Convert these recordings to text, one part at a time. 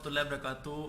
रहमतुल्लाहि व बरकातुहू।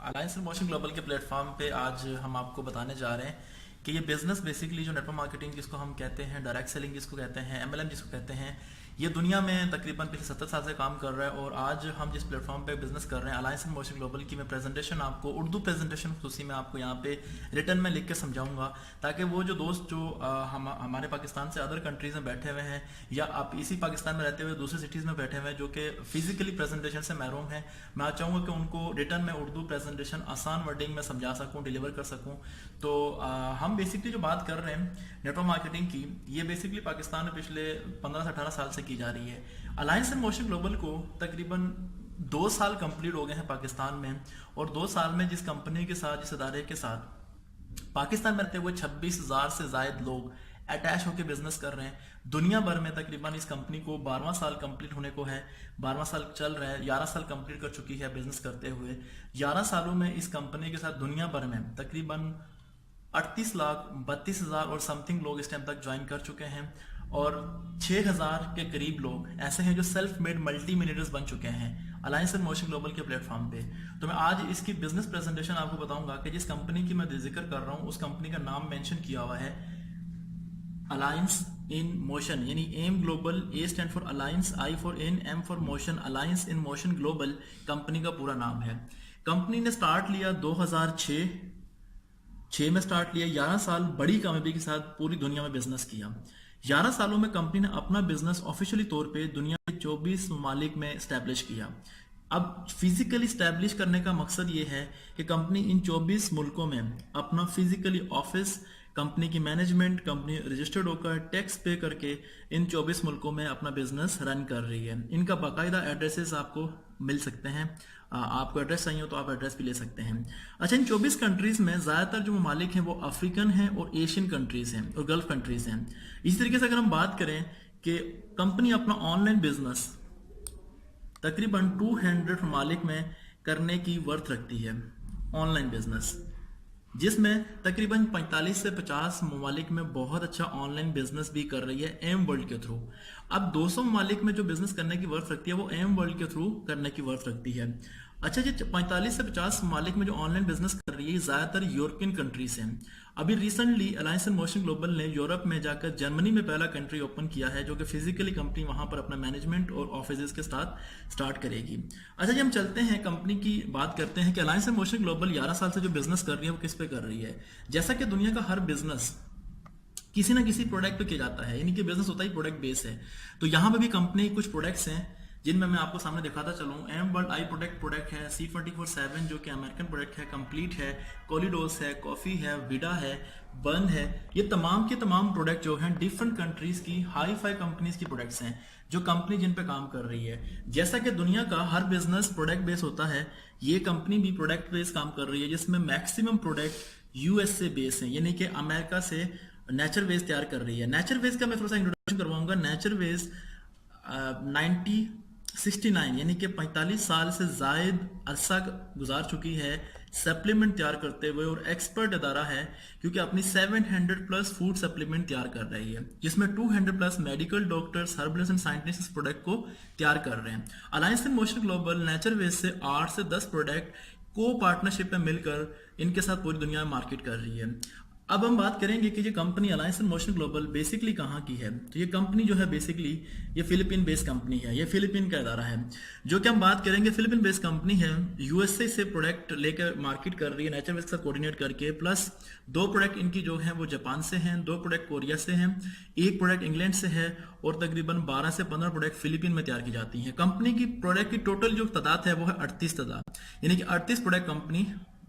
Alliance motion global के प्लेटफॉर्म पे आज हम आपको बताने जा रहे हैं कि ये बिजनेस बेसिकली जो नेटवर्क मार्केटिंग जिसको हम कहते हैं, डायरेक्ट सेलिंग जिसको कहते हैं, एमएलएम जिसको कहते हैं, ये दुनिया में तकरीबन पिछले 70 साल से काम कर रहा है। और आज हम जिस प्लेटफॉर्म पे बिजनेस कर रहे हैं अलायंस मोशन ग्लोबल की, मैं प्रेजेंटेशन आपको उर्दू प्रेजेंटेशन खुसूसी में आपको यहाँ पे रिटर्न में लिख के समझाऊंगा, ताकि वो जो दोस्त जो हमारे पाकिस्तान से अदर कंट्रीज में बैठे हुए हैं या आप इसी पाकिस्तान में रहते हुए दूसरी सिटीज़ में बैठे हुए हैं जो कि फिजिकली प्रेजेंटेशन से महरूम हैं, मैं चाहूँगा कि उनको रिटर्न में उर्दू प्रेजेंटेशन आसान वर्डिंग में समझा सकूँ, डिलीवर कर सकूँ। तो हम बेसिकली जो बात कर रहे हैं नेटवर्क मार्केटिंग की, ये बेसिकली पाकिस्तान में पिछले 15 से 18 साल से की जा रही है। अलायंस मोशन ग्लोबल को तकरीबन 2 साल कंप्लीट हो गए हैं पाकिस्तान में, और 2 साल में जिस कंपनी के साथ, जिस इदारे के साथ पाकिस्तान में रहते हुए 26,000 से ज्यादा लोग अटैच होकर बिजनेस कर रहे हैं। दुनिया भर में तकरीबन इस कंपनी को 12वां साल कंप्लीट होने को है, 12वां साल चल रहा है, 11 साल कंप्लीट कर चुकी है बिजनेस करते हुए। 11 सालों में इस कंपनी के साथ दुनिया भर में तकरीबन 38,32,000 और समथिंग लोग इस टाइम तक ज्वाइन कर चुके हैं, और 6,000 के करीब लोग ऐसे हैं जो सेल्फ मेड मल्टी मिलियनर्स बन चुके हैं अलायंस मोशन ग्लोबल के प्लेटफॉर्म पे। तो मैं आज इसकी बिजनेस प्रेजेंटेशन आपको बताऊंगा कि जिस कंपनी की मैं जिक्र कर रहा हूं उस कंपनी का नाम मेंशन किया हुआ है अलायंस इन मोशन, यानी M global. A stand for alliance, I for in, M for motion, alliance in motion global company का पूरा नाम है। कंपनी ने स्टार्ट लिया 2006 में स्टार्ट लिया। 11 साल बड़ी कामयाबी के साथ पूरी दुनिया में बिजनेस किया। 11 सालों में कंपनी ने अपना बिजनेस ऑफिशियली तौर पे दुनिया के 24 ममालिक में स्टैब्लिश किया। अब फिजिकली स्टैब्लिश करने का मकसद ये है कि कंपनी इन 24 मुल्कों में अपना फिजिकली ऑफिस, कंपनी की मैनेजमेंट, कंपनी रजिस्टर्ड होकर टैक्स पे करके इन 24 मुल्कों में अपना बिजनेस रन कर रही है। इनका बाकायदा एड्रेसेस आपको मिल सकते हैं, आपको एड्रेस चाहिए हो तो आप एड्रेस भी ले सकते हैं। अच्छा, इन 24 कंट्रीज में ज़्यादातर जो ममालिक हैं वो अफ्रीकन हैं और एशियन कंट्रीज हैं और गल्फ कंट्रीज हैं। इसी तरीके से अगर हम बात करें कि कंपनी अपना ऑनलाइन बिजनेस तकरीबन 200 ममालिक में करने की वर्थ रखती है ऑनलाइन बिजनेस, जिसमें तकरीबन 45 से 50 ममालिक में बहुत अच्छा ऑनलाइन बिजनेस भी कर रही है एम वर्ल्ड के थ्रू। अब 200 ममालिक में जो बिजनेस करने की वर्थ रखती है वो एम वर्ल्ड के थ्रू करने की वर्थ रखती है। अच्छा जी, 45 से 50 ममालिक में जो ऑनलाइन बिजनेस कर रही है ज़्यादातर यूरोपियन कंट्रीज हैं। अभी रिसेंटली अलायंस मोशन ग्लोबल ने यूरोप में जाकर जर्मनी में पहला कंट्री ओपन किया है, जो कि फिजिकली कंपनी वहां पर अपना मैनेजमेंट और ऑफिस के साथ स्टार्ट करेगी। अच्छा जी, हम चलते हैं कंपनी की बात करते हैं कि अलायंस मोशन ग्लोबल 11 साल से जो बिजनेस कर रही है वो किस पे कर रही है। जैसा कि दुनिया का हर बिजनेस किसी ना किसी प्रोडक्ट पे किया जाता है, यानी कि बिजनेस होता ही प्रोडक्ट बेस है। तो यहाँ पे भी कंपनी कुछ प्रोडक्ट्स हैं जिनमें मैं आपको सामने दिखाता चलूँ। एम वर्ल्ड आई प्रोडक्ट है, C24/7 जो कि अमेरिकन प्रोडक्ट है, कंप्लीट है, कोलिडोस है, कॉफी है, विडा है, बर्न है। ये तमाम के तमाम प्रोडक्ट जो हैं डिफरेंट कंट्रीज की हाई फाई कंपनीज की प्रोडक्ट्स हैं जो कंपनी जिन पे काम कर रही है। जैसा कि दुनिया का हर बिजनेस प्रोडक्ट बेस होता है, ये कंपनी भी प्रोडक्ट बेस काम कर रही है, जिसमें मैक्सिमम प्रोडक्ट यूएस से बेस है, यानी कि अमेरिका से नेचर वेज तैयार कर रही है। नेचर वेज का मैं थोड़ा सा इंट्रोडक्शन करवाऊंगा। नेचर वेज 1969 यानी कि 45 साल से जायद अरसा गुजार चुकी है सप्लीमेंट तैयार करते हुए, और एक्सपर्ट अदारा है क्योंकि अपनी 700 प्लस फूड सप्लीमेंट तैयार कर रही है, जिसमें 200 plus medical doctors, herbalist and scientist इस प्रोडक्ट को तैयार कर रहे हैं। Alliance motion global nature ways से 8 से 10 प्रोडक्ट को पार्टनरशिप में मिलकर इनके साथ पूरी दुनिया में मार्केट कर रही है। अब हम बात करेंगे कि ये company alliance motion global basically कहाँ की है। तो ये कंपनी जो है बेसिकली ये फिलिपीन बेस्ड कंपनी है, ये फिलिपीन का इदारा है। जो कि हम बात करेंगे फिलिपीन बेस्ड कंपनी है, यूएसए से प्रोडक्ट लेकर मार्केट कर रही है नेचर वेज का कोऑर्डिनेट करके, प्लस 2 प्रोडक्ट इनकी जो है वो जापान से हैं, 2 प्रोडक्ट कोरिया से हैं, 1 प्रोडक्ट इंग्लैंड से है, और तकरीबन 12 से 15 प्रोडक्ट फिलिपीन में तैयार की जाती हैं। कंपनी की प्रोडक्ट की टोटल जो तादाद है वो है 38 तादाद, यानी कि 38 प्रोडक्ट कंपनी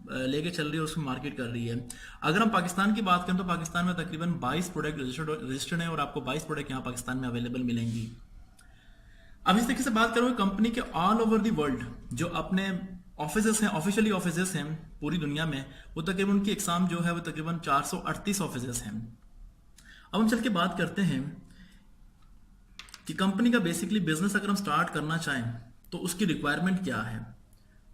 लेके चल रही है, उसको मार्केट कर रही है। अगर हम पाकिस्तान की बात करें तो पाकिस्तान में तकरीबन 22 प्रोडक्ट रजिस्टर्ड है, और आपको 22 प्रोडक्ट यहाँ पाकिस्तान में अवेलेबल मिलेंगी। अब इस तरीके से बात करूँ कंपनी के ऑल ओवर दी वर्ल्ड जो अपने ऑफिसेस हैं, ऑफिशियली ऑफिसेस हैं पूरी दुनिया में, वो तकरीबन उनकी एग्जाम जो है वो तकरीबन 438 ऑफिसेस हैं। अब हम चल के बात करते हैं कि कंपनी का बेसिकली बिजनेस अगर हम स्टार्ट करना चाहें तो उसकी रिक्वायरमेंट क्या है।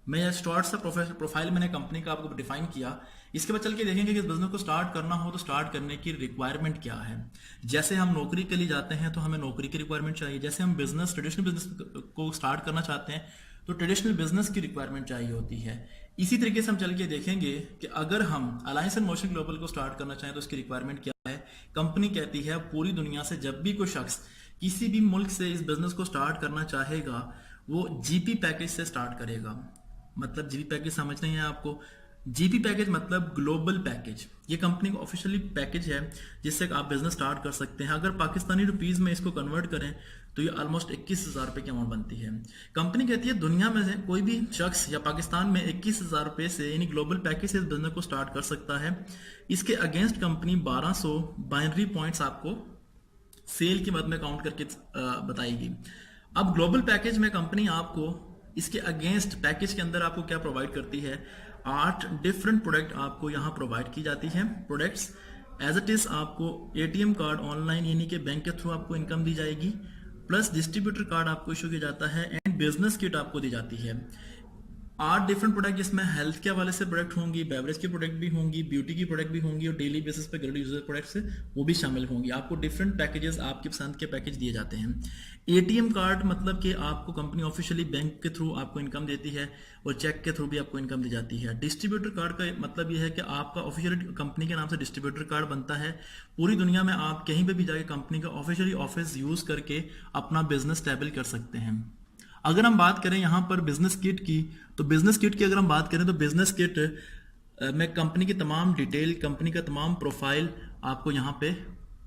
मैं यह शॉर्ट सा प्रोफाइल मैंने कंपनी का आपको डिफाइन किया। इसके बाद चल के देखेंगे कि इस बिजनेस को स्टार्ट करना हो तो स्टार्ट करने की रिक्वायरमेंट क्या है। जैसे हम नौकरी के लिए जाते हैं तो हमें नौकरी की रिक्वायरमेंट चाहिए, जैसे हम बिजनेस ट्रेडिशनल बिजनेस को स्टार्ट करना चाहते हैं तो ट्रेडिशनल बिजनेस की रिक्वायरमेंट चाहिए होती है। इसी तरीके से हम चल के देखेंगे कि अगर हम अलायंस एंड मोशन ग्लोबल को स्टार्ट करना चाहें तो इसकी रिक्वायरमेंट क्या है। कंपनी कहती है पूरी दुनिया से जब भी कोई शख्स किसी भी मुल्क से इस बिजनेस को स्टार्ट करना चाहेगा वो जीपी पैकेज से स्टार्ट करेगा। मतलब जीपी पैकेज समझ नहीं है आपको? जीपी पैकेज मतलब ग्लोबल पैकेज। ये कंपनी का ऑफिशियली पैकेज है जिससे आप बिजनेस स्टार्ट कर सकते हैं। अगर पाकिस्तानी रुपीस में इसको कन्वर्ट करें तो ये ऑलमोस्ट 21,000 रुपये की अमाउंट बनती है। कंपनी कहती है दुनिया में से कोई भी शख्स या पाकिस्तान में 21,000 रुपये से यानी ग्लोबल पैकेज से इस बिजनेस को स्टार्ट कर सकता है। इसके अगेंस्ट कंपनी 1200 बाइनरी पॉइंट्स आपको सेल की मद में काउंट करके बताएगी। अब ग्लोबल पैकेज में कंपनी आपको इसके अगेंस्ट पैकेज के अंदर आपको क्या प्रोवाइड करती है, 8 डिफरेंट प्रोडक्ट आपको यहाँ प्रोवाइड की जाती है। प्रोडक्ट्स एज इट इज आपको एटीएम कार्ड ऑनलाइन यानी कि बैंक के थ्रू आपको इनकम दी जाएगी, प्लस डिस्ट्रीब्यूटर कार्ड आपको इशू किया जाता है एंड बिजनेस किट आपको दी जाती है। 8 डिफरेंट प्रोडक्ट जिसमें हेल्थ के हवाले से प्रोडक्ट होंगी, बेवरेज की प्रोडक्ट भी होंगी, ब्यूटी की प्रोडक्ट भी होंगी और डेली बेसिस पे घर यूजर प्रोडक्ट से वो भी शामिल होंगी। आपको डिफरेंट पैकेजेस आपकी पसंद के पैकेज दिए जाते हैं। एटीएम कार्ड मतलब कि आपको कंपनी ऑफिशियली बैंक के थ्रू आपको इनकम देती है और चेक के थ्रू भी आपको इनकम दी जाती है। डिस्ट्रीब्यूटर कार्ड का मतलब ये है कि आपका ऑफिशियली कंपनी के नाम से डिस्ट्रीब्यूटर कार्ड बनता है। पूरी दुनिया में आप कहीं पे भी जाके कंपनी का ऑफिशियली ऑफिस यूज करके अपना बिजनेस स्टेबल कर सकते हैं। अगर हम बात करें यहाँ पर बिजनेस किट की, तो बिजनेस किट की अगर हम बात करें तो बिजनेस किट में कंपनी की तमाम डिटेल, कंपनी का तमाम प्रोफाइल आपको यहाँ पे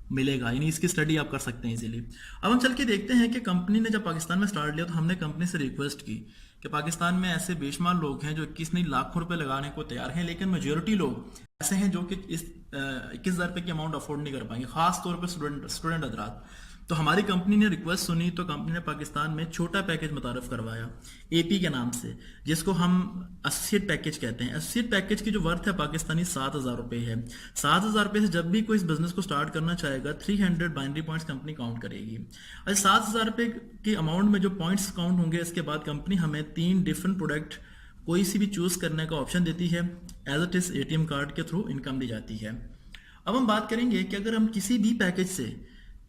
मिलेगा, यानी इसकी स्टडी आप कर सकते हैं इजीली। अब हम चल के देखते हैं कि कंपनी ने जब पाकिस्तान में स्टार्ट लिया तो हमने कंपनी से रिक्वेस्ट की कि पाकिस्तान में ऐसे बेशुमार लोग हैं जो 21 नहीं लाखों रुपए लगाने को तैयार हैं, लेकिन मेजोरिटी लोग ऐसे हैं जो कि इस 21,000 रुपये की अमाउंट अफोर्ड नहीं कर पाएंगे, खास तौर पर स्टूडेंट हजरात। तो हमारी कंपनी ने रिक्वेस्ट सुनी तो कंपनी ने पाकिस्तान में छोटा पैकेज मुतारफ करवाया एपी के नाम से, जिसको हम एसोसिएट पैकेज कहते हैं। एसोसिएट पैकेज की जो वर्थ है पाकिस्तानी 7,000 रुपये है। 7,000 रुपये से जब भी कोई इस बिजनेस को स्टार्ट करना चाहेगा 300 बाइनरी पॉइंट्स कंपनी काउंट करेगी। और 7,000 रुपये की अमाउंट में जो पॉइंट्स काउंट होंगे इसके बाद कंपनी हमें 3 डिफरेंट प्रोडक्ट कोई सी भी चूज करने का ऑप्शन देती है। As it is ATM card के थ्रू इनकम दी जाती है। अब हम बात करेंगे कि अगर हम किसी भी पैकेज से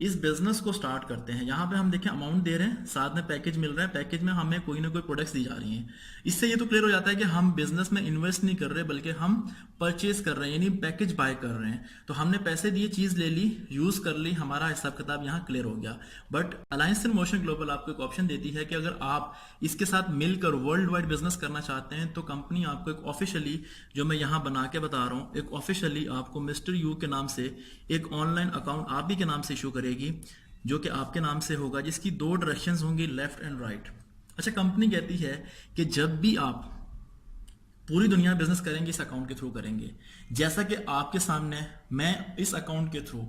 इस बिजनेस को स्टार्ट करते हैं, यहाँ पे हम देखें अमाउंट दे रहे हैं, साथ में पैकेज मिल रहा है, पैकेज में हमें कोई ना कोई प्रोडक्ट्स दी जा रही हैं। इससे ये तो क्लियर हो जाता है कि हम बिजनेस में इन्वेस्ट नहीं कर रहे बल्कि हम परचेज कर रहे हैं, यानी पैकेज बाय कर रहे हैं। तो हमने पैसे दिए, चीज ले ली, यूज कर ली, हमारा हिसाब किताब यहाँ क्लियर हो गया। But alliance and motion global आपको एक ऑप्शन देती है कि अगर आप इसके साथ मिलकर वर्ल्ड वाइड बिजनेस करना चाहते हैं तो कंपनी आपको एक ऑफिशियली, जो मैं यहाँ बना के बता रहा हूँ, एक ऑफिशियली आपको मिस्टर यू के नाम से एक ऑनलाइन अकाउंट आप ही के नाम से इशू करेगी, जो कि आपके नाम से होगा, जिसकी 2 डायरेक्शंस होंगी, लेफ्ट एंड राइट। अच्छा, कंपनी कहती है कि जब भी आप पूरी दुनिया में बिजनेस करेंगे इस अकाउंट के थ्रू करेंगे। जैसा कि आपके सामने मैं इस अकाउंट के थ्रू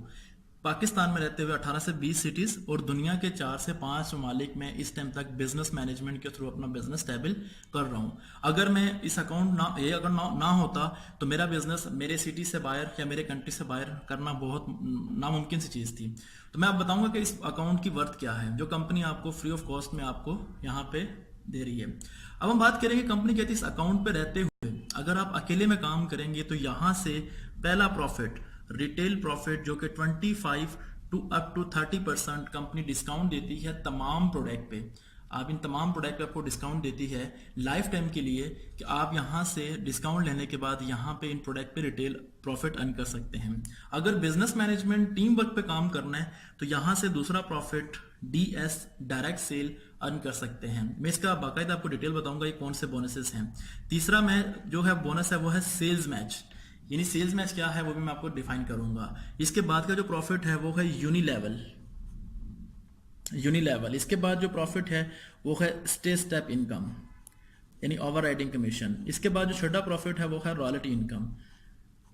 पाकिस्तान में रहते हुए 18 से 20 सिटीज और दुनिया के 4 से 5 ममालिक में इस टाइम तक बिजनेस मैनेजमेंट के थ्रू अपना बिजनेस स्टेबल कर रहा हूं। अगर मैं इस अकाउंट ना होता तो मेरा बिजनेस मेरे सिटी से बाहर या मेरे कंट्री से बाहर करना बहुत नामुमकिन सी चीज थी। तो मैं आप बताऊंगा कि इस अकाउंट की वर्थ क्या है जो कंपनी आपको फ्री ऑफ कॉस्ट में आपको यहाँ पे दे रही है। अब हम बात करेंगे, कंपनी कहती है इस अकाउंट पे रहते हुए अगर आप अकेले में काम करेंगे तो यहाँ से पहला प्रॉफिट, रिटेल प्रॉफिट, जो कि 25 to up to 30% company discount देती है तमाम प्रोडक्ट पे। आप इन तमाम प्रोडक्ट पे आपको डिस्काउंट देती है लाइफ टाइम के लिए कि आप यहाँ से डिस्काउंट लेने के बाद यहाँ पे इन प्रोडक्ट पे रिटेल प्रॉफिट अर्न कर सकते हैं। अगर बिजनेस मैनेजमेंट टीम वर्क पे काम करना है तो यहाँ से दूसरा profit DS, direct sale, earn कर सकते हैं। मैं इसका बाकायदा आपको डिटेल बताऊंगा ये कौन से बोनसेस हैं। तीसरा मैं जो है बोनस है वो है सेल्स मैच, यानी सेल्स मैच क्या है वो भी मैं आपको डिफाइन करूंगा। इसके बाद का जो प्रॉफिट है वो है यूनिलेवल। इसके बाद जो प्रॉफिट है वो है स्टे स्टेप इनकम, यानी ओवर राइडिंग कमीशन। इसके बाद जो छठा प्रॉफिट है वो है रॉयल्टी इनकम।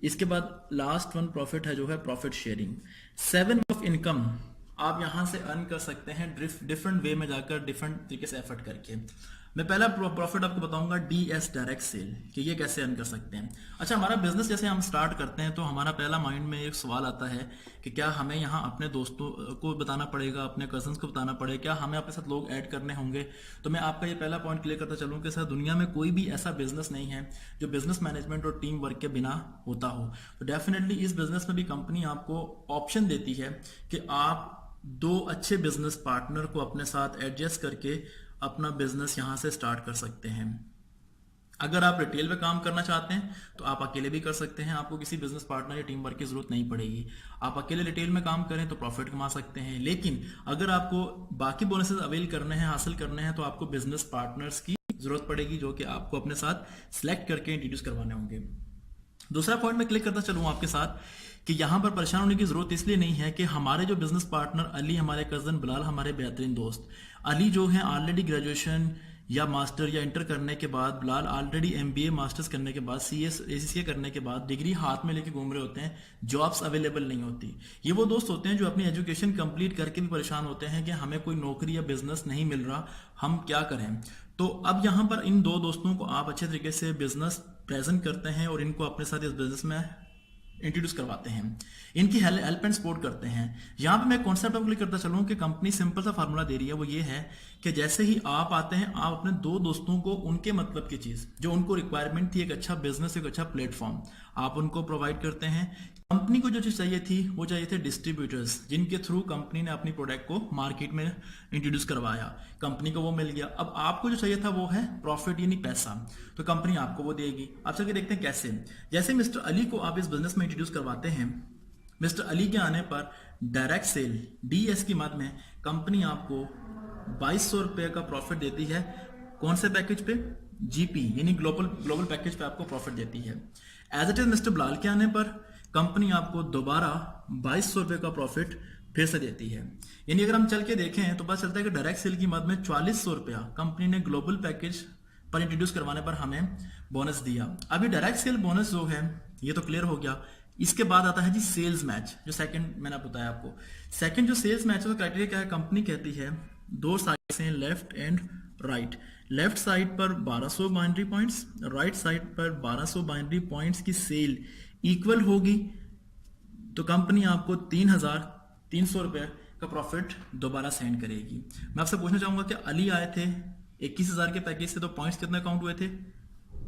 इसके बाद लास्ट वन प्रॉफिट है जो है प्रॉफिट शेयरिंग। 7 ऑफ इनकम आप यहां से अर्न कर सकते हैं डिफरेंट वे में जाकर, डिफरेंट तरीके से एफर्ट करके। मैं पहला प्रॉफिट आपको बताऊंगा डीएस, डायरेक्ट सेल, कि ये कैसे अर्न कर सकते हैं। अच्छा, हमारा बिजनेस जैसे हम स्टार्ट करते हैं तो हमारा पहला माइंड में एक सवाल आता है कि क्या हमें यहाँ अपने दोस्तों को बताना पड़ेगा, अपने कजन्स को बताना पड़ेगा, क्या हमें अपने साथ लोग ऐड करने होंगे। तो मैं आपका ये पहला पॉइंट क्लियर करता चलूँ कि सर दुनिया में कोई भी ऐसा बिजनेस नहीं है जो बिजनेस मैनेजमेंट और टीम वर्क के बिना होता हो। तो डेफिनेटली इस बिजनेस में भी कंपनी आपको ऑप्शन देती है कि आप 2 अच्छे बिजनेस पार्टनर को अपने साथ एडजस्ट करके अपना बिजनेस यहाँ से स्टार्ट कर सकते हैं। अगर आप रिटेल में काम करना चाहते हैं तो आप अकेले भी कर सकते हैं, आपको किसी बिजनेस पार्टनर या टीम वर्क की जरूरत नहीं पड़ेगी। आप अकेले रिटेल में काम करें तो प्रॉफिट कमा सकते हैं, लेकिन अगर आपको बाकी बोनसेस अवेल करने हैं, हासिल करने हैं, तो आपको बिजनेस पार्टनर्स की जरूरत पड़ेगी जो कि आपको अपने साथ सिलेक्ट करके इंट्रोड्यूस करवाने होंगे। दूसरा पॉइंट मैं क्लिक करता चलूँ आपके साथ कि यहाँ पर परेशान होने की जरूरत इसलिए नहीं है कि हमारे जो बिजनेस पार्टनर अली, हमारे कजन बिलाल, हमारे बेहतरीन दोस्त अली जो है ऑलरेडी ग्रेजुएशन या मास्टर या इंटर करने के बाद, बिलाल ऑलरेडी एमबीए मास्टर्स करने के बाद, सीएस एसीसीए करने के बाद डिग्री हाथ में लेके घूम रहे होते हैं, जॉब्स अवेलेबल नहीं होती। ये वो दोस्त होते हैं जो अपनी एजुकेशन कंप्लीट करके भी परेशान होते हैं कि हमें कोई नौकरी या बिजनेस नहीं मिल रहा, हम क्या करें। तो अब यहाँ पर इन दो दोस्तों को आप अच्छे तरीके से बिजनेस प्रेजेंट करते हैं और इनको अपने साथ इस बिजनेस में इंट्रोड्यूस करवाते हैं, इनकी हेल्प एंड सपोर्ट करते हैं। यहाँ पे मैं कॉन्सेप्ट ऑफ क्लिक करता चलूँ कि कंपनी सिंपल सा फार्मूला दे रही है, वो ये है कि जैसे ही आप आते हैं, आप अपने दो दोस्तों को उनके मतलब की चीज जो उनको रिक्वायरमेंट थी, एक अच्छा बिजनेस, एक अच्छा प्लेटफॉर्म, आप उनको प्रोवाइड करते हैं। कंपनी को जो चीज चाहिए थी वो चाहिए थे डिस्ट्रीब्यूटर्स, जिनके थ्रू कंपनी ने अपनी प्रोडक्ट को मार्केट में इंट्रोड्यूस करवाया, कंपनी को वो मिल गया। अब आपको जो चाहिए था वो है प्रॉफिट यानी पैसा, तो कंपनी आपको वो देगी। आप चलिए देखते हैं कैसे। जैसे मिस्टर अली को आप इस बिजनेस में इंट्रोड्यूस करवाते हैं, मिस्टर अली के आने पर डायरेक्ट सेल डीएस की मद में कंपनी आपको 2200 रुपए का प्रॉफिट देती है। कौन से पैकेज पे? जीपी यानी ग्लोबल पैकेज पे आपको प्रॉफिट देती है। As it is mister Bilal के आने पर कंपनी आपको दोबारा 2200 रुपए का प्रॉफिट फिर से देती है। यानी अगर हम चल के देखें तो पता चलता है कि डायरेक्ट सेल की मद में 4400 रुपया कंपनी ने ग्लोबल पैकेज पर इंट्रोड्यूस करवाने पर हमें बोनस दिया। अभी डायरेक्ट सेल बोनस जो है ये तो क्लियर हो गया। इसके बाद आता है जी सेल्स मैच, जो सेकंड मैंने बताया आपको। सेकंड जो सेल्स मैच है तो क्राइटेरिया क्या है? कंपनी कहती है दो साइड से left and right, left side पर 1200 बाइनरी पॉइंट्स, राइट साइड पर 1200 बाइनरी पॉइंट्स की सेल इक्वल होगी तो कंपनी आपको 3300 रुपए का प्रॉफिट दोबारा सेंड करेगी। मैं आपसे पूछना चाहूंगा कि अली आए थे 21,000 के पैकेज से, तो पॉइंट्स कितने काउंट हुए थे?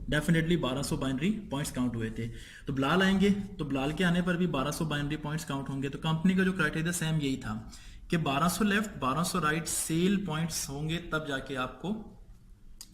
डेफिनेटली 1200 बाइनरी पॉइंट्स काउंट हुए थे। तो बिलाल आएंगे तो बिलाल के आने पर भी 1200 बाइनरी पॉइंट्स काउंट होंगे। तो कंपनी का जो क्राइटेरिया सेम यही था कि 1200 लेफ्ट 1200 राइट सेल पॉइंट्स होंगे, तब जाके आपको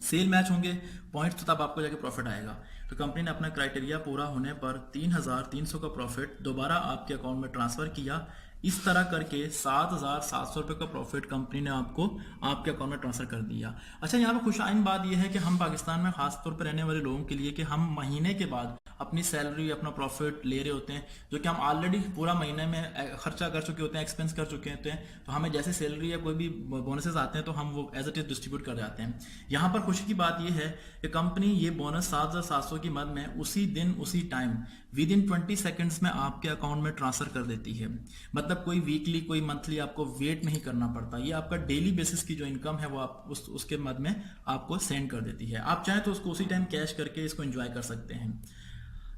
सेल मैच होंगे पॉइंट्स, तो तब आपको जाके प्रॉफिट आएगा। तो कंपनी ने अपना क्राइटेरिया पूरा होने पर 3300 का प्रॉफिट दोबारा आपके अकाउंट में ट्रांसफर किया। इस तरह करके 7700 रुपए का प्रॉफिट कंपनी ने आपको आपके अकाउंट में ट्रांसफर कर दिया। अच्छा, यहाँ पर खुशाइन बात यह है कि हम पाकिस्तान में खास तौर पर रहने वाले लोगों के लिए कि हम महीने के बाद अपनी सैलरी, अपना प्रॉफिट ले रहे होते हैं, जो कि हम ऑलरेडी पूरा महीने में खर्चा कर चुके होते हैं, एक्सपेंस कर चुके होते हैं। तो हमें जैसे सैलरी या कोई भी बोनसेस आते हैं तो हम वो एज इट इज डिस्ट्रीब्यूट कर जाते हैं। यहाँ पर खुशी की बात यह है कि कंपनी ये बोनस 7700 की मद में उसी दिन उसी टाइम विद इन 20 सेकेंड्स में आपके अकाउंट में ट्रांसफर कर देती है। मतलब कोई वीकली कोई मंथली आपको वेट नहीं करना पड़ता, ये आपका डेली बेसिस की जो इनकम है वो आप उसके मद में आपको सेंड कर देती है। आप चाहें तो उसको उसी टाइम कैश करके इसको एंजॉय कर सकते हैं।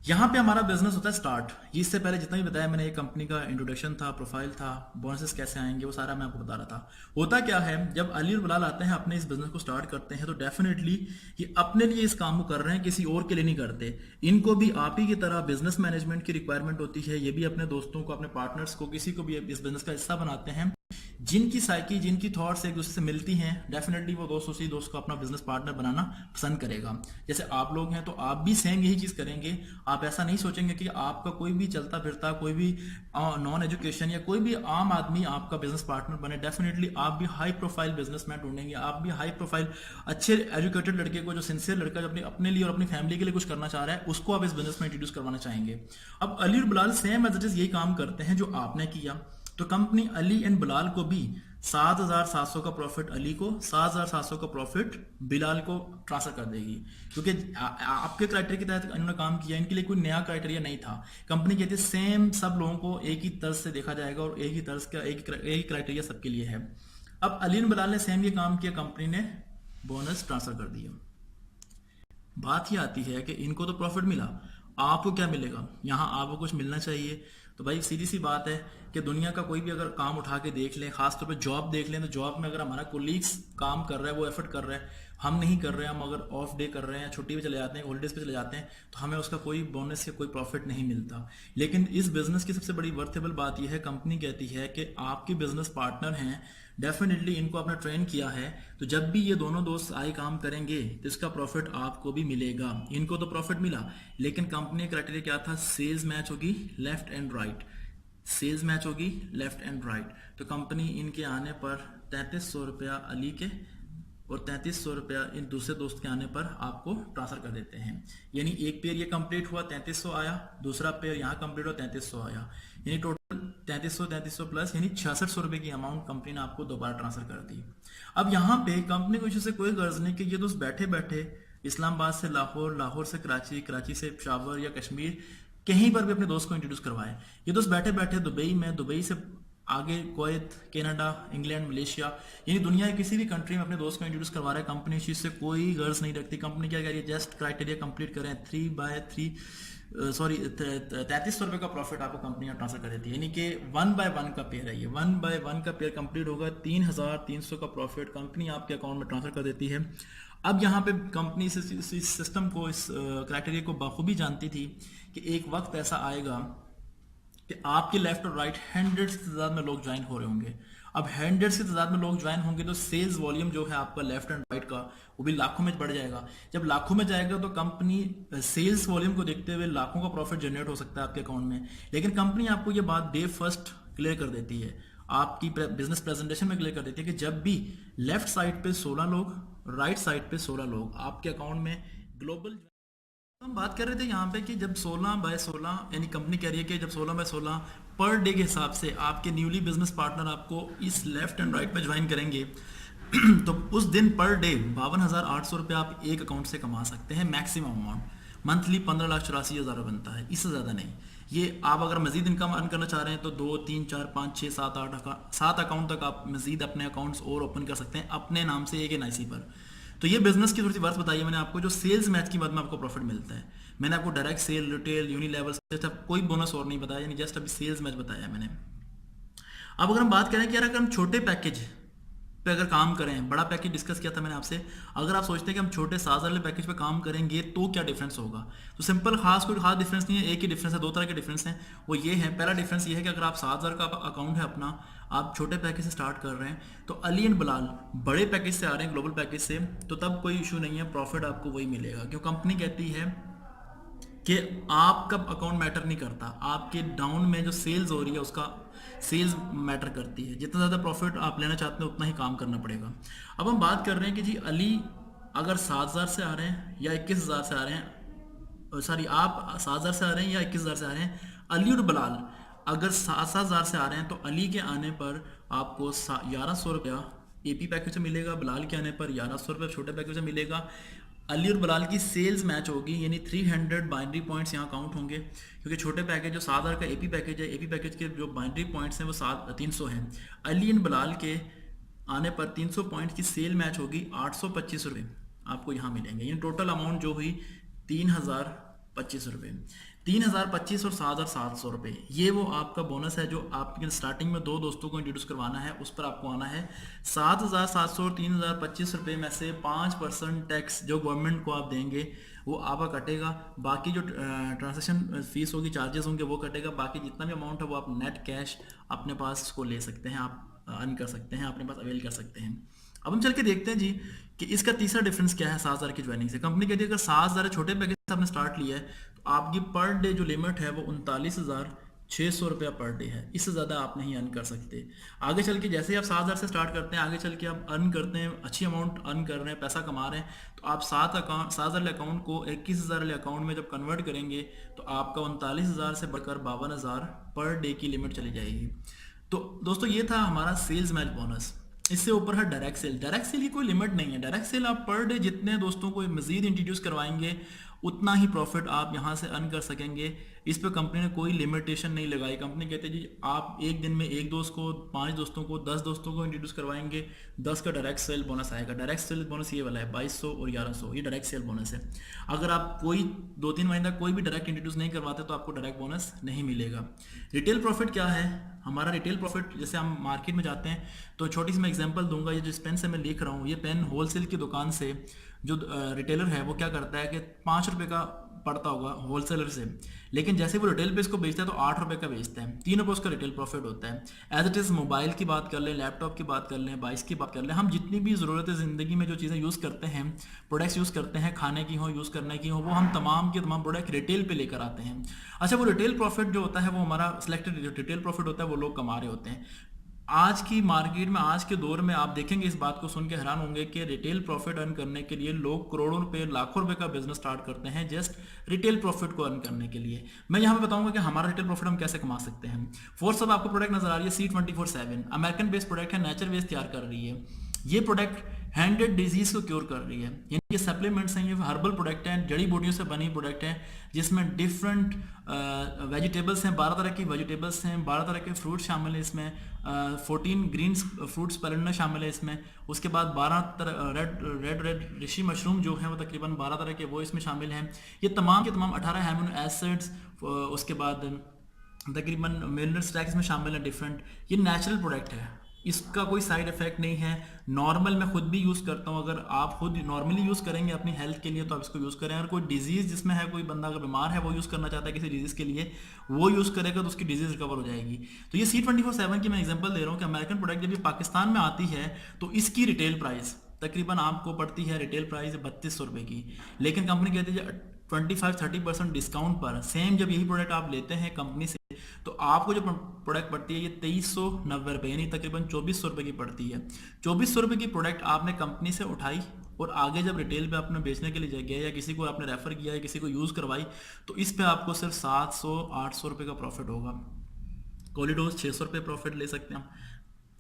यहाँ पे हमारा बिजनेस होता है स्टार्ट। इससे पहले जितना भी बताया मैंने, ये कंपनी का इंट्रोडक्शन था, प्रोफाइल था, बोनसेस कैसे आएंगे वो सारा मैं आपको बता रहा था। होता क्या है, जब अली और बिलाल आते हैं अपने इस बिजनेस को स्टार्ट करते हैं तो डेफिनेटली ये अपने लिए इस काम को कर रहे हैं, किसी और के लिए नहीं करते। इनको भी आप ही की तरह बिजनेस मैनेजमेंट की रिक्वायरमेंट होती है। ये भी अपने दोस्तों को, अपने पार्टनर्स को, किसी को भी इस बिजनेस का हिस्सा बनाते हैं। जिनकी साइकी, जिनकी थॉट्स एक दूसरे से मिलती हैं, डेफिनेटली वो दोस्त उसी दोस्त को अपना बिजनेस पार्टनर बनाना पसंद करेगा। जैसे आप लोग हैं तो आप भी सेम यही चीज करेंगे। आप ऐसा नहीं सोचेंगे कि आपका कोई भी चलता फिरता, कोई भी नॉन एजुकेशन या कोई भी आम आदमी आपका बिजनेस पार्टनर बने। डेफिनेटली आप भी हाई प्रोफाइल बिजनेसमैन ढूंढेंगे, आप भी हाई प्रोफाइल अच्छे एजुकेटेड लड़के को, जो सिंसियर लड़का, जो अपने लिए और अपनी फैमिली के लिए कुछ करना चाह रहा है, उसको आप इस बिजनेस में इंट्रोड्यूस करवाना चाहेंगे। अब अली और Bilal same as it is यही काम करते हैं जो आपने किया। तो कंपनी अली एंड बिलाल को भी 7700 का प्रॉफिट अली को, 7700 का प्रॉफिट बिलाल को ट्रांसफर कर देगी, क्योंकि आपके क्राइटेरिया के तहत इन्होंने काम किया। इनके लिए कोई नया क्राइटेरिया नहीं था। कंपनी कहती है सेम सब लोगों को एक ही तर्ज से देखा जाएगा और एक ही तर्ज का एक ही क्राइटेरिया सबके लिए है। अब अली एंड बिलाल ने सेम ये काम किया, कंपनी ने बोनस ट्रांसफर कर दिया। बात ये आती है कि इनको तो प्रॉफिट मिला, आपको क्या मिलेगा? यहाँ आपको कुछ मिलना चाहिए। तो भाई सीधी सी बात है कि दुनिया का कोई भी अगर काम उठा के देख लें, खासतौर पे जॉब देख लें, तो जॉब में अगर हमारा कोलीग्स काम कर रहा है, वो एफर्ट कर रहा है, हम नहीं कर रहे हैं, हम अगर ऑफ डे कर रहे हैं, छुट्टी पे चले जाते हैं, हॉलीडेज पे चले जाते हैं, तो हमें उसका कोई बोनस या कोई प्रॉफिट नहीं मिलता। लेकिन इस बिजनेस की सबसे बड़ी वर्थेबल बात यह है, कंपनी कहती है कि आपके बिजनेस पार्टनर हैं डेफिनेटली इनको आपने ट्रेन किया है, तो जब भी ये दोनों दोस्त आए काम करेंगे तो इसका प्रॉफिट आपको भी मिलेगा। इनको तो प्रॉफिट मिला, लेकिन कंपनी का क्राइटेरिया क्या था? सेल्स मैच होगी left and right, sales match होगी लेफ्ट एंड राइट। तो कंपनी इनके आने पर 3300 रुपया अली के और 3300 रुपया इन दूसरे दोस्त के आने पर आपको ट्रांसफर कर देते हैं। यानी एक पेयर ये कंप्लीट हुआ 3300 आया, दूसरा पेयर यहाँ कंप्लीट हुआ 3300 आया, यानी टोटल 3300 प्लस यानी 6600 रुपये की अमाउंट कंपनी ने आपको दोबारा ट्रांसफर कर दी। अब यहाँ पे कंपनी को इशू से कोई गर्ज नहीं कि ये दोस्त बैठे बैठे इस्लामाबाद से लाहौर, लाहौर से कराची, कराची से पेशावर या कश्मीर कहीं पर भी अपने दोस्त को इंट्रोड्यूस करवाए। ये दोस्त बैठे बैठे दुबई में, दुबई से आगे कुवैत, कनाडा, इंग्लैंड, मलेशिया, यानी दुनिया के किसी भी कंट्री में अपने दोस्त को इंट्रोड्यूस करवा रहा है। कंपनी इस चीज़ से कोई गर्ज नहीं रखती। कंपनी क्या कह रही है? जस्ट क्राइटेरिया कंप्लीट करें, 3300 रुपये का प्रॉफिट आपको कंपनी ट्रांसफर कर देती है। यानी कि 1 बाय 1 का पेयर है, ये 1 बाय 1 का पेयर कंप्लीट होगा, 3300 का प्रॉफिट कंपनी आपके अकाउंट में ट्रांसफर कर देती है। अब यहाँ पे कंपनी इस सिस्टम को, इस क्राइटेरिया को बखूबी जानती थी कि एक वक्त ऐसा आएगा कि आपके लेफ्ट और राइट 100 की तादाद में लोग ज्वाइन हो रहे होंगे। अब 100 की तादाद में लोग ज्वाइन होंगे तो सेल्स वॉल्यूम जो है आपका लेफ्ट एंड राइट का वो भी लाखों में बढ़ जाएगा। जब लाखों में जाएगा तो कंपनी सेल्स वॉल्यूम को देखते हुए लाखों का प्रॉफिट जनरेट हो सकता है आपके अकाउंट में। लेकिन कंपनी आपको ये बात डे फर्स्ट क्लियर कर देती है, आपकी बिजनेस प्रेजेंटेशन में क्लियर कर देती है कि जब भी लेफ्ट साइड पे 16 लोग, राइट साइड पे 16 लोग आपके अकाउंट में ग्लोबल। हम बात कर रहे थे यहाँ पे कि जब 16 बाय 16 यानी कंपनी कह रही है कि जब 16 बाय 16 पर डे के हिसाब से आपके न्यूली बिजनेस पार्टनर आपको इस लेफ्ट एंड राइट पे ज्वाइन करेंगे तो उस दिन पर डे 52,800 रुपये आप एक अकाउंट से कमा सकते हैं। मैक्सिमम अमाउंट मंथली 15,84,000 बनता है, इससे ज़्यादा नहीं। ये आप अगर मजीद इनकम अर्न करना चाह रहे हैं तो 2, 3, 4, 5, 6, 7 अकाउंट तक आप मजीद अपने अकाउंट्स और ओपन कर सकते हैं अपने नाम से एक NIC पर। तो ये बिजनेस की थोड़ी सी बात बताइए मैंने आपको। जो सेल्स मैच की बाद में आपको प्रॉफिट मिलता है, मैंने आपको डायरेक्ट सेल, रिटेल, यूनिलेवल कोई बोनस और नहीं बताया, यानी जस्ट अभी सेल्स मैच बताया मैंने। अब अगर हम बात करें कि यार अगर हम छोटे पैकेज पे अगर काम करें, बड़ा पैकेज डिस्कस किया था मैंने आपसे, अगर आप सोचते हैं कि हम छोटे 7,000 वाले पैकेज पे काम करेंगे तो क्या डिफरेंस होगा, तो सिंपल कोई खास डिफरेंस नहीं है। एक ही डिफरेंस है, 2 तरह के डिफरेंस हैं। वो ये है, पहला डिफरेंस ये है कि अगर आप 7,000 का अकाउंट है अपना, आप छोटे पैकेज से स्टार्ट कर रहे हैं तो अली एंड बिलाल बड़े पैकेज से आ रहे हैं, ग्लोबल पैकेज से, तो तब कोई इशू नहीं है, प्रॉफिट आपको वही मिलेगा। क्यों? कंपनी कहती है कि आपका अकाउंट मैटर नहीं करता, आपके डाउन में जो सेल्स हो रही है उसका सेल्स मैटर करती है। जितना ज़्यादा प्रॉफिट आप लेना चाहते हैं उतना ही काम करना पड़ेगा। अब हम बात कर रहे हैं कि जी अली अगर 7,000 से आ रहे हैं या 21,000 से आ रहे हैं, सॉरी आप 7,000 से आ रहे हैं या 21,000 से आ रहे हैं, अली और बिलाल अगर 7,000 से आ रहे हैं तो अली के आने पर आपको 1,100 रुपया AP पैकेज से मिलेगा, बिलाल के आने पर 1,100 रुपया छोटे पैकेज से मिलेगा। अली और बिलाल की सेल्स मैच होगी, यानी 300 बाइनरी पॉइंट्स यहाँ काउंट होंगे, क्योंकि छोटे पैकेज जो 7,000 का AP पैकेज है, AP पैकेज के जो बाइनरी पॉइंट्स हैं वो 300 हैं। अली एंड बिलाल के आने पर 300 पॉइंट की सेल मैच होगी, 825 रुपये आपको यहाँ मिलेंगे। यानी टोटल अमाउंट जो हुई 3,025 रुपये। 3,025 और 7,700 रुपये, ये वो आपका बोनस है जो आपके स्टार्टिंग में 2 दोस्तों को इंट्रोड्यूस करवाना है, उस पर आपको आना है। 7,700 और 3,025 रुपये में से 5% टैक्स जो गवर्नमेंट को आप देंगे वो आपका कटेगा। बाकी जो ट्रांजैक्शन फीस होगी, चार्जेस होंगे, वो कटेगा। बाकी जितना भी अमाउंट है वो आप नेट कैश अपने पास इसको ले सकते हैं, आप अर्न कर सकते हैं, अपने पास अवेल कर सकते हैं। अब हम चल के देखते हैं जी कि इसका तीसरा डिफरेंस क्या है 7,000 की ज्वाइनिंग से। कंपनी कहती है अगर 7,000 छोटे पैकेज से आपने स्टार्ट लिया है तो आपकी पर डे जो लिमिट है वो 39,600 रुपया पर डे है, इससे ज़्यादा आप नहीं अर्न कर सकते। आगे चल के जैसे ही आप 7,000 से स्टार्ट करते हैं, आगे चल के आप अर्न करते हैं, अच्छी अमाउंट अर्न कर रहे हैं, पैसा कमा रहे हैं, तो आप 7,000 वाले अकाउंट को 21,000 वाले अकाउंट में जब कन्वर्ट करेंगे तो आपका 39,000 से बढ़कर 52,000 पर डे की लिमिट चली जाएगी। तो दोस्तों ये था हमारा सेल्स मैच बोनस। इससे ऊपर है डायरेक्ट सेल। डायरेक्ट सेल की कोई लिमिट नहीं है। डायरेक्ट सेल आप पर डे जितने दोस्तों को मजीद इंट्रोड्यूस करवाएंगे उतना ही प्रॉफिट आप यहाँ से अर्न कर सकेंगे। इस पे कंपनी ने कोई लिमिटेशन नहीं लगाई। कंपनी कहती है जी आप एक दिन में एक दोस्त को, 5 दोस्तों को, 10 दोस्तों को इंट्रोड्यूस करवाएंगे, 10 का डायरेक्ट सेल बोनस आएगा। डायरेक्ट सेल बोनस ये वाला है 2,200 और 1,100, ये डायरेक्ट सेल बोनस है। अगर आप कोई 2-3 महीना कोई भी डायरेक्ट इंट्रोड्यूस नहीं करवाते तो आपको डायरेक्ट बोनस नहीं मिलेगा। रिटेल प्रॉफिट क्या है हमारा? रिटेल प्रॉफिट जैसे हम मार्केट में जाते हैं तो छोटी सी मैं एग्जांपल दूंगा। ये जिस पेन से मैं लिख रहा हूँ, ये पेन होलसेल की दुकान से जो रिटेलर है वो क्या करता है कि 5 रुपये का पड़ता होगा होलसेलर से, लेकिन जैसे वो रिटेल पे इसको बेचता है तो 8 रुपये का बेचता है, 3 रुपये उसका रिटेल प्रॉफिट होता है। एज इट इज़ मोबाइल की बात कर लें, लैपटॉप की बात कर लें, बाइक्स की बात कर लें, हम जितनी भी ज़रूरत है ज़िंदगी में जो चीज़ें यूज़ करते हैं, प्रोडक्ट्स यूज़ करते हैं, खाने की हो, यूज़ करने की हो, वो हम तमाम के तमाम प्रोडक्ट रिटेल पे लेकर आते हैं। अच्छा, वो रिटेल प्रॉफिट जो होता है वो हमारा सिलेक्टेड रिटेल प्रॉफिट होता है, वो लोग कमा रहे होते हैं। आज की मार्केट में, आज के दौर में आप देखेंगे, इस बात को सुन के हैरान होंगे कि रिटेल प्रॉफिट अर्न करने के लिए लोग करोड़ों रुपए, लाखों रुपए का बिजनेस स्टार्ट करते हैं जस्ट रिटेल प्रॉफिट को अर्न करने के लिए। मैं यहाँ पे बताऊंगा कि हमारा रिटेल प्रॉफिट हम कैसे कमा सकते हैं। फोर्स अब आपको प्रोडक्ट नजर आ रही है C24/7, अमेरिकन बेस्ड प्रोडक्ट है, नेचर बेस्ड तैयार कर रही है। ये प्रोडक्ट हैंडेड डिजीज को क्योर कर रही है, यानी ये सप्लीमेंट्स हैं, ये हर्बल प्रोडक्ट हैं, जड़ी बूटियों से बनी प्रोडक्ट है, जिसमें डिफरेंट वेजिटेबल्स हैं, 12 तरह की वेजिटेबल्स हैं, 12 तरह के फ्रूट शामिल है इसमें, 14 ग्रीन फ्रूट्स पेलेंडर शामिल है इसमें। उसके बाद 12 तरह रेड ऋषि मशरूम जो है वो तकरीबन 12 तरह के वो इसमें शामिल हैं। ये तमाम के तमाम 18 एमिनो एसिड्स, उसके बाद तकरीबन मिनरल स्टैक्स में शामिल है डिफरेंट। ये नेचुरल प्रोडक्ट है, इसका कोई साइड इफेक्ट नहीं है। नॉर्मल मैं खुद भी यूज़ करता हूँ, अगर आप खुद नॉर्मली यूज़ करेंगे अपनी हेल्थ के लिए तो आप इसको यूज़ करें। अगर कोई डिजीज़ जिसमें है, कोई बंदा अगर बीमार है वो यूज़ करना चाहता है किसी डिजीज़ के लिए, वो यूज़ करेगा तो उसकी डिजीज़ रिकवर हो जाएगी। तो ये C24/7 की मैं एग्जांपल दे रहा हूँ कि अमेरिकन प्रोडक्ट जब ये पाकिस्तान में आती है तो इसकी रिटेल प्राइस तकरीबन आपको पड़ती है, रिटेल प्राइस 3200 रुपये की, लेकिन कंपनी कहती है 25-30% डिस्काउंट पर सेम जब यही प्रोडक्ट आप लेते हैं कंपनी से तो आपको जो प्रोडक्ट पड़ती है ये 2390 रुपये, यानी तकरीबन 2400 रुपये की पड़ती है। 2400 रुपये की प्रोडक्ट आपने कंपनी से उठाई और आगे जब रिटेल पे आपने बेचने के लिए गए या किसी को आपने रेफर किया या किसी को यूज़ करवाई तो इस पे आपको सिर्फ 700-800 रुपये का प्रॉफिट होगा। कोलिडोज 600 रुपये प्रॉफिट ले सकते हैं हम,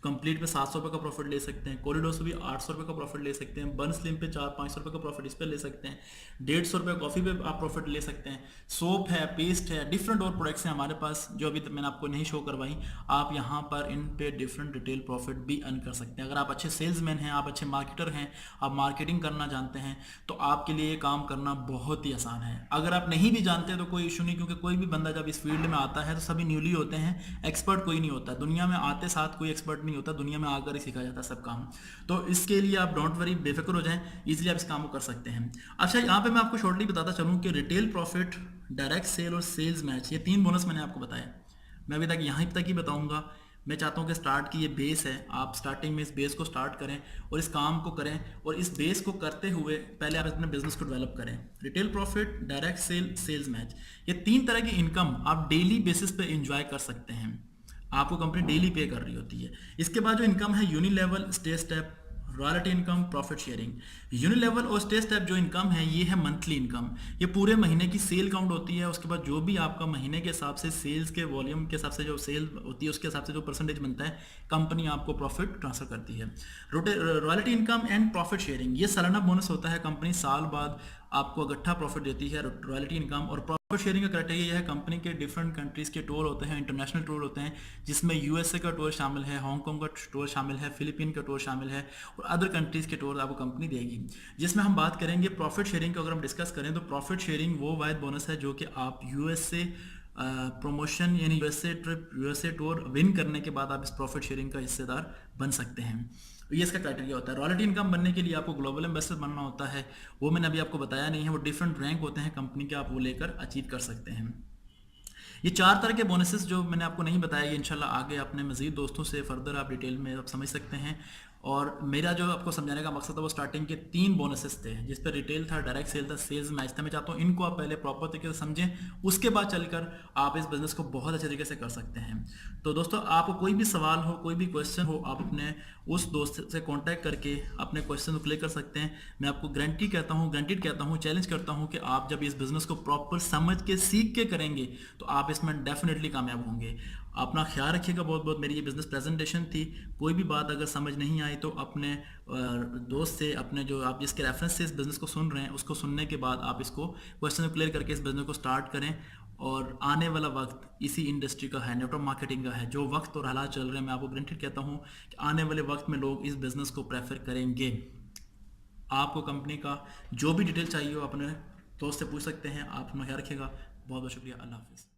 कंप्लीट पे 700 रुपये का प्रॉफिट ले सकते हैं, कोरिडोर से भी 800 रुपये का प्रॉफिट ले सकते हैं, बन स्लिम पे 400-500 रुपये का प्रॉफिट इस पे ले सकते हैं, 150 रुपये कॉफ़ी पे आप प्रॉफिट ले सकते हैं, सोप है, पेस्ट है, डिफरेंट और प्रोडक्ट्स हैं हमारे पास जो अभी तक मैंने आपको नहीं शो करवाई। आप यहाँ पर इन पे डिफरेंट रिटेल प्रॉफिट भी अर्न कर सकते हैं। अगर आप अच्छे सेल्समैन हैं, आप अच्छे मार्केटर हैं, आप मार्केटिंग करना जानते हैं तो आपके लिए ये काम करना बहुत ही आसान है। अगर आप नहीं भी जानते तो कोई इशू नहीं, क्योंकि कोई भी बंदा जब इस फील्ड में आता है तो सभी न्यूली होते हैं, एक्सपर्ट कोई नहीं होता दुनिया में, आते साथ कोई एक्सपर्ट नहीं होता, दुनिया में आकर ही सीखा जाता है सब काम। तो इसके लिए आप डोंट वरी, बेफिक्र हो जाएं, इजीली आप इस काम को कर सकते हैं। अच्छा, यहाँ पे मैं आपको शॉर्टली बताता चलूँ कि रिटेल प्रॉफिट, डायरेक्ट सेल और सेल्स मैच, ये 3 बोनस मैंने आपको बताया। मैं अभी तक यहाँ तक ही बताऊंगा। मैं चाहता हूँ कि स्टार्ट की ये बेस है, आप स्टार्टिंग में इस बेस को स्टार्ट करें और इस काम को करें, और इस बेस को करते हुए पहले आप अपने बिजनेस को डेवलप करें। Retail profit, direct sale, sales match, ये 3 तरह की इनकम आप डेली बेसिस पे एंजॉय कर सकते हैं, आपको कंपनी डेली पे कर रही होती है। इसके बाद जो इनकम है, unilevel, stage step, royalty income, profit sharing. Unilevel और स्टेज स्टेप जो इनकम है ये है मंथली इनकम, ये पूरे महीने की सेल काउंट होती है। उसके बाद जो भी आपका महीने के हिसाब से सेल्स के वॉल्यूम के हिसाब से जो सेल होती है उसके हिसाब से जो परसेंटेज बनता है कंपनी आपको प्रॉफिट ट्रांसफर करती है। Royalty income and profit sharing, ये सालाना बोनस होता है, कंपनी साल बाद आपको इकट्ठा प्रॉफिट देती है। रॉयल्टी इनकम और प्रॉफिट शेयरिंग का क्राइटेरिया यह है, कंपनी के डिफरेंट कंट्रीज के टूर होते हैं, इंटरनेशनल टूर होते हैं, जिसमें यूएसए का टूर शामिल है, हांगकांग का टूर शामिल है, फिलीपीन का टूर शामिल है और अदर कंट्रीज के टूर आपको कंपनी देगी। जिसमें हम बात करेंगे प्रॉफिट शेयरिंग का, अगर हम डिस्कस करें तो प्रॉफिट शेयरिंग वो वायद बोनस है जो कि आप यूएसए प्रमोशन यानी USA trip, USA tour win करने के बाद आप इस प्रॉफिट शेयरिंग का हिस्सेदार बन सकते हैं। ये इसका क्राइटेरिया होता है। रॉयल्टी इनकम बनने के लिए आपको ग्लोबल एम्बेसडर बनना होता है, वो मैंने अभी आपको बताया नहीं है, वो डिफरेंट रैंक होते हैं कंपनी के, आप वो लेकर अचीव कर सकते हैं। ये 4 तरह के बोनसेस जो मैंने आपको नहीं बताया, ये इंशाल्लाह आगे अपने मजीद दोस्तों से फर्दर आप डिटेल में आप समझ सकते हैं। और मेरा जो आपको समझाने का मकसद था वो स्टार्टिंग के 3 बोनसेस थे, जिस पर रिटेल था, डायरेक्ट सेल था, सेल्स मैच था। मैं चाहता हूँ इनको आप पहले प्रॉपर तरीके से समझें, उसके बाद चलकर आप इस बिज़नेस को बहुत अच्छे तरीके से कर सकते हैं। तो दोस्तों, आपको कोई भी सवाल हो, कोई भी क्वेश्चन हो, आप अपने उस दोस्त से कॉन्टैक्ट करके अपने क्वेश्चन को क्लियर कर सकते हैं। मैं आपको गारंटेड कहता हूँ, चैलेंज करता हूँ कि आप जब इस बिज़नेस को प्रॉपर समझ के सीख के करेंगे तो आप इसमें डेफिनेटली कामयाब होंगे। अपना ख्याल रखिएगा बहुत बहुत। मेरी ये बिज़नेस प्रेजेंटेशन थी, कोई भी बात अगर समझ नहीं आई तो अपने दोस्त से, अपने जो आप जिसके रेफरेंस से इस बिज़नेस को सुन रहे हैं उसको सुनने के बाद आप इसको क्वेश्चन को क्लियर करके इस बिज़नेस को स्टार्ट करें। और आने वाला वक्त इसी इंडस्ट्री का है, नेटवर्क मार्केटिंग का है। जो वक्त और हालात चल रहे हैं, मैं आपको गारंटेड कहता हूँ कि आने वाले वक्त में लोग इस बिज़नेस को प्रेफर करेंगे। आपको कंपनी का जो भी डिटेल चाहिए हो अपने दोस्त से पूछ सकते हैं। आप अपना ख्याल रखिएगा। बहुत बहुत शुक्रिया। अल्लाह हाफिज़।